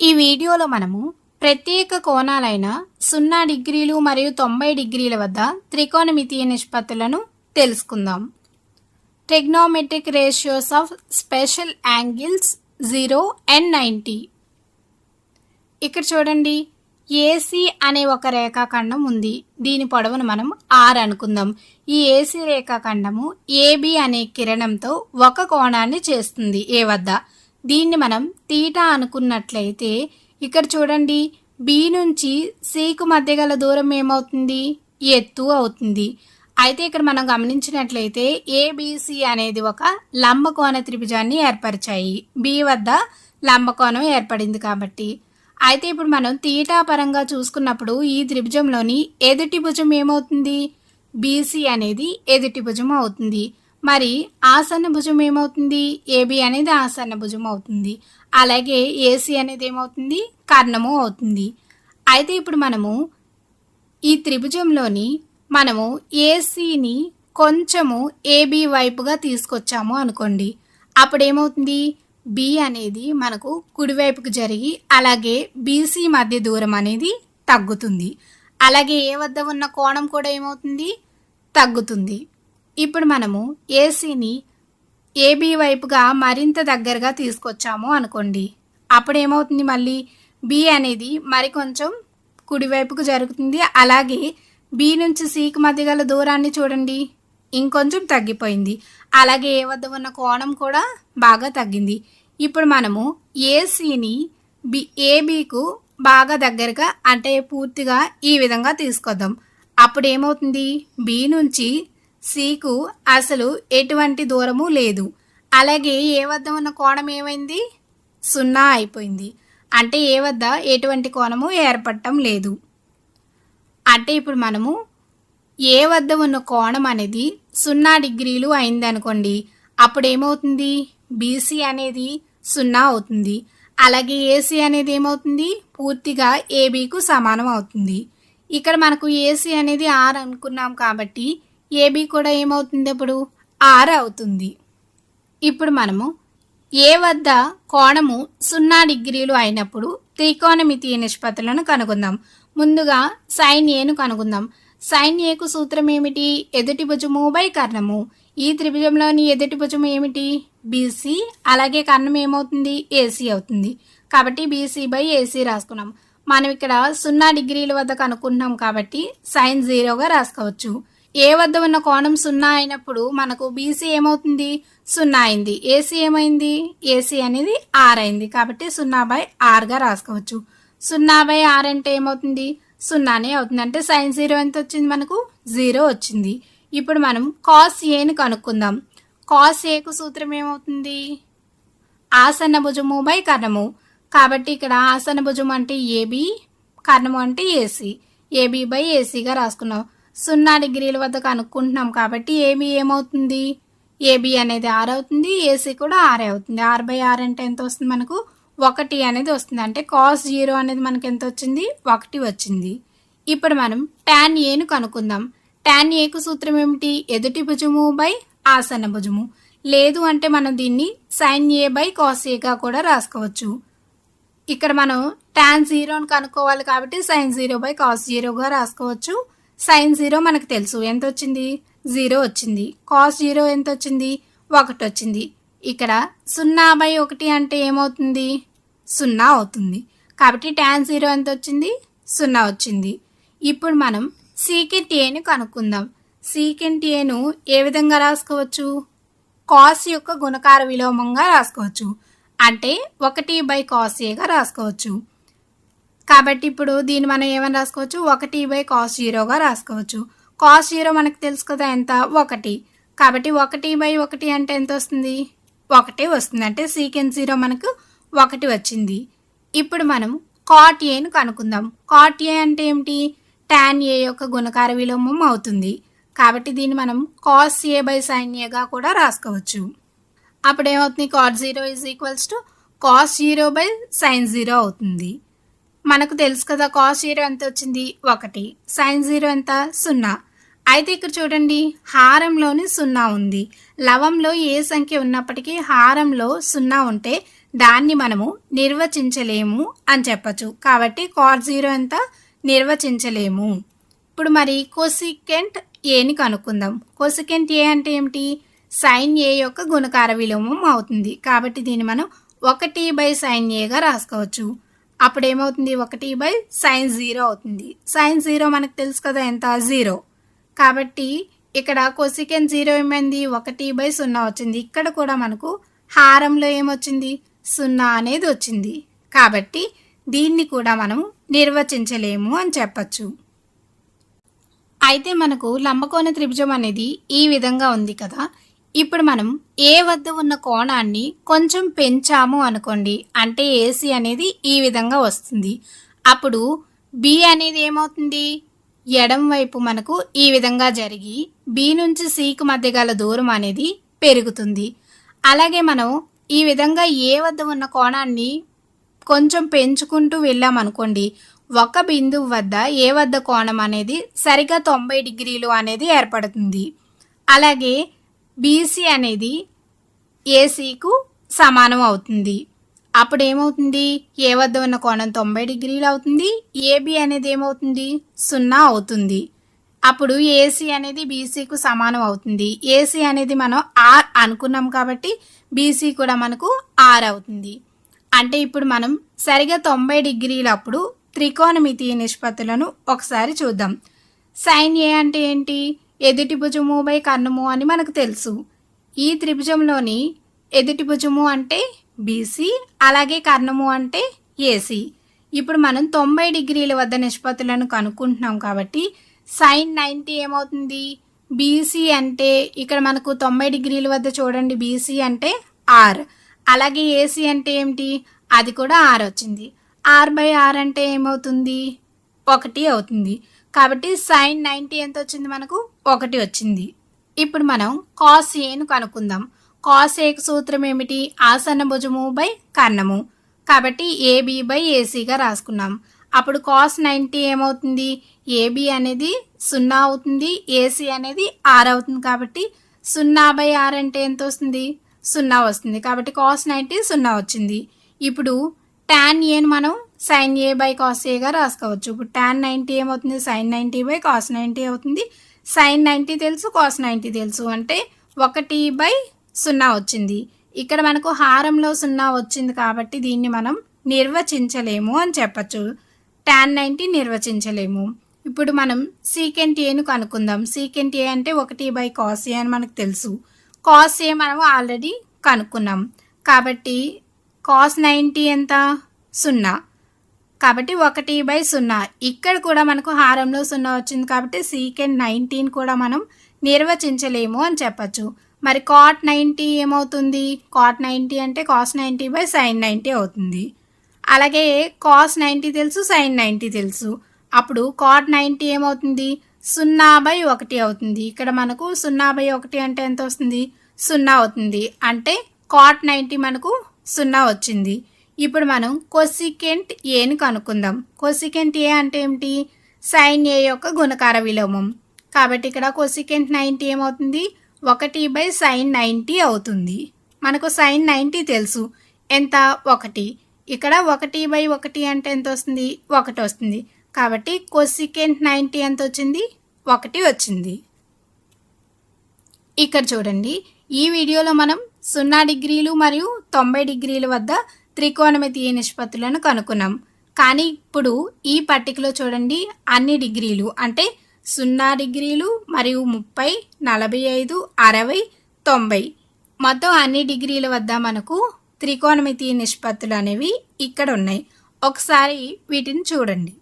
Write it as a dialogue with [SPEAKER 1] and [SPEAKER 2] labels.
[SPEAKER 1] ఈ వీడియోలో మనము ప్రత్యేక కోణాలైన 0 డిగ్రీలు మరియు 90 డిగ్రీల వద్ద త్రికోణమితీయ నిష్పత్తులను తెలుసుకుందాం. Trigonometric ratios of special angles 0 and 90. ఇక్కడ చూడండి, ఏసీ అనే ఒక రేఖాఖండం ఉంది. దీని పొడవును మనం r అనుకుందాం. ఈ ఏసీ రేఖాఖండము ఏబి అనే కిరణంతో ఒక కోణాన్ని చేస్తుంది ఏ వద్ద. దీన్ని మనం తీటా అనుకున్నట్లయితే ఇక్కడ చూడండి, బి నుంచి సికు మధ్య గల దూరం ఏమవుతుంది? ఎత్తు అవుతుంది. అయితే ఇక్కడ మనం గమనించినట్లయితే ఏబిసి అనేది ఒక లంబకోణ త్రిభుజాన్ని ఏర్పరిచాయి. బి వద్ద లంబకోణం ఏర్పడింది కాబట్టి. అయితే ఇప్పుడు మనం తీటా పరంగా చూసుకున్నప్పుడు ఈ త్రిభుజంలోని ఎదుటి భుజం ఏమవుతుంది? బీసీ అనేది ఎదుటి భుజం అవుతుంది. మరి ఆసన్న భుజం ఏమవుతుంది? ఏబి అనేది ఆసన్న భుజం అవుతుంది. అలాగే ఏసీ అనేది ఏమవుతుంది? కర్ణము అవుతుంది. అయితే ఇప్పుడు మనము ఈ త్రిభుజంలోని మనము ఏసీని కొంచెము ఏబి వైపుగా తీసుకొచ్చాము అనుకోండి. అప్పుడు ఏమవుతుంది? బి అనేది మనకు కుడివైపుకు జరిగి అలాగే బీసీ మధ్య దూరం అనేది తగ్గుతుంది. అలాగే ఏ వద్ద ఉన్న కోణం కూడా ఏమవుతుంది? తగ్గుతుంది. ఇప్పుడు మనము ఏసీని ఏబి వైపుగా మరింత దగ్గరగా తీసుకొచ్చాము అనుకోండి. అప్పుడు ఏమవుతుంది? మళ్ళీ బి అనేది మరికొంచెం కుడివైపుకు జరుగుతుంది. అలాగే బి నుంచి సికి మధ్య గల దూరాన్ని చూడండి, ఇంకొంచెం తగ్గిపోయింది. అలాగే ఏ వద్ద ఉన్న కోణం కూడా బాగా తగ్గింది. ఇప్పుడు మనము ఏసీని ఏబికు బాగా దగ్గరగా అంటే పూర్తిగా ఈ విధంగా తీసుకొద్దాం. అప్పుడు ఏమవుతుంది? బి నుంచి సికు అసలు ఎటువంటి దూరము లేదు. అలాగే ఏ వద్ద ఉన్న కోణం ఏమైంది? 0 అయిపోయింది. అంటే ఏ వద్ద ఎటువంటి కోణము ఏర్పడటం లేదు. అంటే ఇప్పుడు మనము ఏ వద్ద ఉన్న కోణం అనేది 0 డిగ్రీలు అయింది అనుకోండి. అప్పుడు ఏమవుతుంది? బీసీ అనేది 0 అవుతుంది. అలాగే ఏసీ అనేది ఏమవుతుంది? పూర్తిగా ఏబికు సమానం అవుతుంది. ఇక్కడ మనకు ఏసీ అనేది r అనుకున్నాం కాబట్టి ఏబి కూడా ఏమవుతుంది? అప్పుడు r అవుతుంది. ఇప్పుడు మనము ఏ వద్ద కోణము 0 డిగ్రీలు అయినప్పుడు త్రికోణమితీయ నిష్పత్తులను కనుగొందాం. ముందుగా సైన్ ఏను కనుగొందాం. సైన్ ఏకు సూత్రం ఏమిటి? ఎదుటి భుజము బై కర్ణము. ఈ త్రిభుజంలోని ఎదుటి భుజము ఏమిటి? బీసీ. అలాగే కర్ణం ఏమవుతుంది? ఏసీ అవుతుంది. కాబట్టి బీసీ బై ఏసీ రాసుకున్నాం. మనం ఇక్కడ 0 డిగ్రీల వద్ద కనుక్కుంటున్నాం కాబట్టి సైన్ 0గా రాసుకోవచ్చు. ఏ వద్ద ఉన్న కోణం 0 అయినప్పుడు మనకు బీసీ ఏమవుతుంది? 0 అయింది. ఏసీ ఏమైంది? ఏసీ అనేది r అయింది. కాబట్టి 0/rగా రాసుకోవచ్చు. 0/r అంటే ఏమవుతుంది? 0నే అవుతుంది. అంటే సైన్ 0 ఎంత వచ్చింది? మనకు 0 వచ్చింది. ఇప్పుడు మనం కాస్ ఏని కనుక్కుందాం. కాస్ ఏకు సూత్రం ఏమవుతుంది? ఆసన్న భుజము బై కర్ణము. కాబట్టి ఇక్కడ ఆసన్న భుజం అంటే ఏబి, కర్ణము అంటే ఏసీ. ఏబి బై ఏసీగా రాసుకున్నాం. 0 డిగ్రీల వద్ద కనుక్కుంటున్నాం కాబట్టి ఏబి ఏమవుతుంది? ఏబి అనేది r అవుతుంది. ఏసీ కూడా r అవుతుంది. r/r అంటే ఎంత వస్తుంది? మనకు 1 అనేది వస్తుంది. అంటే కాస్ 0 అనేది మనకి ఎంత వచ్చింది? 1 వచ్చింది. ఇప్పుడు మనం టాన్ ఏను కనుక్కుందాం. టాన్ ఏకు సూత్రం ఏమిటి? ఎదుటి భుజము బై ఆసన్న భుజము. లేదు అంటే మనం దీన్ని సైన్ ఏ బై కాస్ ఏగా కూడా రాసుకోవచ్చు. ఇక్కడ మనం టాన్ 0ను కనుక్కోవాలి కాబట్టి సైన్ 0 బై కాస్ 0గా రాసుకోవచ్చు. సైన్ 0 మనకు తెలుసు ఎంత వచ్చింది? 0 వచ్చింది. కాస్ 0 ఎంత వచ్చింది? 1 వచ్చింది. ఇక్కడ 0/1 అంటే ఏమవుతుంది? 0 అవుతుంది. కాబట్టి టాన్ 0 ఎంత వచ్చింది? 0 వచ్చింది. ఇప్పుడు మనం సీకెంట్ ఏను కనుక్కుందాం. సీకెంట్ ఏను ఏ విధంగా రాసుకోవచ్చు? కాస్ యొక్క గుణకార విలోమంగా రాసుకోవచ్చు. అంటే 1/cos ఏగా రాసుకోవచ్చు. కాబట్టి ఇప్పుడు దీన్ని మనం ఏమని రాసుకోవచ్చు? 1/cos 0గా రాసుకోవచ్చు. cos 0 మనకు తెలుసు కదా ఎంత? 1. కాబట్టి 1/1 అంటే ఎంత వస్తుంది? 1 వస్తుంది. అంటే సీకెంట్ 0 మనకు 1 వచ్చింది. ఇప్పుడు మనం కాట్ ఏను కనుక్కుందాం. కాట్ ఏ అంటే ఏమిటి? టాన్ ఏ యొక్క గుణకార విలోమం అవుతుంది. కాబట్టి దీన్ని మనం cos a/sin aగా కూడా రాసుకోవచ్చు. అప్పుడు ఏమవుతుంది? cot 0 = cos 0/sin 0 అవుతుంది. మనకు తెలుసు కదా cos 0 ఎంత వచ్చింది? 1. sin 0 ఎంత? 0. అయితే ఇక్కడ చూడండి, హారంలోని 0 ఉంది. లవంలో ఏ సంఖ్య ఉన్నప్పటికీ హారంలో 0 ఉంటే దాన్ని మనము నిర్వచించలేము అని చెప్పచ్చు. కాబట్టి cos 0 ఎంత నిర్వచించలేము. ఇప్పుడు మరి కొసికెంట్ ఏని కనుక్కుందాం. కొసికెంట్ ఏ అంటే ఏమిటి? సైన్ ఏ యొక్క గుణకార విలోమం అవుతుంది. కాబట్టి దీన్ని మనం 1/sin ఏగా రాసుకోవచ్చు. అప్పుడు ఏమవుతుంది? 1/sin 0 అవుతుంది. sin 0 మనకు తెలుసు కదా ఎంత? 0. కాబట్టి ఇక్కడ కొసికెంట్ 0 ఏమైంది? 1/0 వచ్చింది. ఇక్కడ కూడా మనకు హారంలో ఏమొచ్చింది? 0 అనేది వచ్చింది. కాబట్టి దీన్ని కూడా మనం నిర్వచించలేము అని చెప్పచ్చు. అయితే మనకు లంబకోణ త్రిభుజం అనేది ఈ విధంగా ఉంది కదా. ఇప్పుడు మనం ఏ వద్ద ఉన్న కోణాన్ని కొంచెం పెంచాము అనుకోండి, అంటే ఏసీ అనేది ఈ విధంగా వస్తుంది. అప్పుడు బి అనేది ఏమవుతుంది? ఎడం వైపు మనకు ఈ విధంగా జరిగి బి నుంచి సికి మధ్య గల దూరం అనేది పెరుగుతుంది. అలాగే మనం ఈ విధంగా ఏ వద్ద ఉన్న కోణాన్ని కొంచెం పెంచుకుంటూ వెళ్ళామనుకోండి, ఒక బిందువు వద్ద ఏ వద్ద కోణం అనేది సరిగా 90 డిగ్రీలు అనేది ఏర్పడుతుంది. అలాగే బీసీ అనేది ఏసీకు సమానం అవుతుంది. అప్పుడు ఏమవుతుంది? ఏ వద్ద ఉన్న కోణం 90 డిగ్రీలు అవుతుంది. ఏబి అనేది ఏమవుతుంది? 0 అవుతుంది. అప్పుడు ఏసీ అనేది బీసీకు సమానం అవుతుంది. ఏసీ అనేది మనం ఆర్ అనుకున్నాం కాబట్టి బీసీ కూడా మనకు ఆర్ అవుతుంది. అంటే ఇప్పుడు మనం సరిగా 90 డిగ్రీలప్పుడు త్రికోణమితీయ నిష్పత్తులను ఒకసారి చూద్దాం. సైన్ ఏ అంటే ఏంటి? ఎదుటి భుజము బై కర్ణము అని మనకు తెలుసు. ఈ త్రిభుజంలోని ఎదుటి భుజము అంటే బీసీ, అలాగే కర్ణము అంటే ఏసీ. ఇప్పుడు మనం 90 డిగ్రీల వద్ద నిష్పత్తులను కనుక్కుంటున్నాం కాబట్టి సైన్ 90 ఏమవుతుంది? బీసీ అంటే ఇక్కడ మనకు 90 డిగ్రీల వద్ద చూడండి, బీసీ అంటే ఆర్. అలాగే ఏసీ అంటే ఏమిటి? అది కూడా ఆర్ వచ్చింది. r/r అంటే ఏమవుతుంది? 1 అవుతుంది. కాబట్టి సైన్ 90 ఎంత వచ్చింది? మనకు 1 వచ్చింది. ఇప్పుడు మనం కాస్ ఏను కనుక్కుందాం. కాస్ ఏకు సూత్రం ఏమిటి? ఆసన్న భుజము బై కర్ణము. కాబట్టి ఏబి బై ఏసీగా రాసుకున్నాం. అప్పుడు కాస్ 90 ఏమవుతుంది? ఏబి అనేది 0 అవుతుంది, ఏసీ అనేది ఆర్ అవుతుంది. కాబట్టి 0/r అంటే ఎంత వస్తుంది? 0 వస్తుంది. కాబట్టి కాస్ 90 0 వచ్చింది. ఇప్పుడు tan ఏను మనం sin a బై కాస్ ఏగా రాసుకోవచ్చు. ఇప్పుడు tan 90 ఏమవుతుంది? sin 90 బై కాస్ 90 అవుతుంది. sin 90 తెలుసు, కాస్ 90 తెలుసు, అంటే 1/0 వచ్చింది. ఇక్కడ మనకు హారంలో 0 వచ్చింది కాబట్టి దీన్ని మనం నిర్వచించలేము అని చెప్పచ్చు. tan 90 నిర్వచించలేము. ఇప్పుడు మనం సీకెంట్ ఏను కనుక్కుందాం. సీకెంట్ ఏ అంటే 1/cos ఏ అని మనకు తెలుసు. కాస్ ఏ మనం ఆల్రెడీ కనుక్కున్నాం. కాబట్టి కాస్ 90 ఎంత? 0. కాబట్టి 1/0. ఇక్కడ కూడా మనకు హారంలో 0 వచ్చింది కాబట్టి సీకెంట్ 19 కూడా మనం నిర్వచించలేము అని చెప్పచ్చు. మరి కాట్ 90 ఏమవుతుంది? కాట్ 90 అంటే కాస్ 90/sin 90 అవుతుంది. అలాగే కాస్ 90 తెలుసు, sin 90 తెలుసు. అప్పుడు కాట్ 90 ఏమవుతుంది? 0/1 అవుతుంది. ఇక్కడ మనకు 0/1 అంటే ఎంత వస్తుంది? 0 అవుతుంది. అంటే కాట్ 90 మనకు 0 వచ్చింది. ఇప్పుడు మనం కొసికెంట్ ఏని కనుక్కుందాం. కొసికెంట్ ఏ అంటే ఏమిటి? సైన్ ఏ యొక్క గుణకార విలోమం. కాబట్టి ఇక్కడ కొసికెంట్ 90 ఏమవుతుంది? 1/sin 90 అవుతుంది. మనకు sin 90 తెలుసు ఎంత? 1. ఇక్కడ 1/1 అంటే ఎంత వస్తుంది? 1 వస్తుంది. కాబట్టి కొసికెంట్ 90 ఎంత వచ్చింది? 1 వచ్చింది. ఇక్కడ చూడండి, ఈ వీడియోలో మనం 0 డిగ్రీలు మరియు 90 డిగ్రీల వద్ద త్రికోణమితీయ నిష్పత్తులను కనుక్కున్నాం. కానీ ఇప్పుడు ఈ పట్టికలో చూడండి, అన్ని డిగ్రీలు అంటే 0 డిగ్రీలు మరియు 30, 45, 60, 90 మొత్తం అన్ని డిగ్రీల వద్ద మనకు త్రికోణమితీయ నిష్పత్తులు అనేవి ఇక్కడ ఉన్నాయి. ఒకసారి వీటిని చూడండి.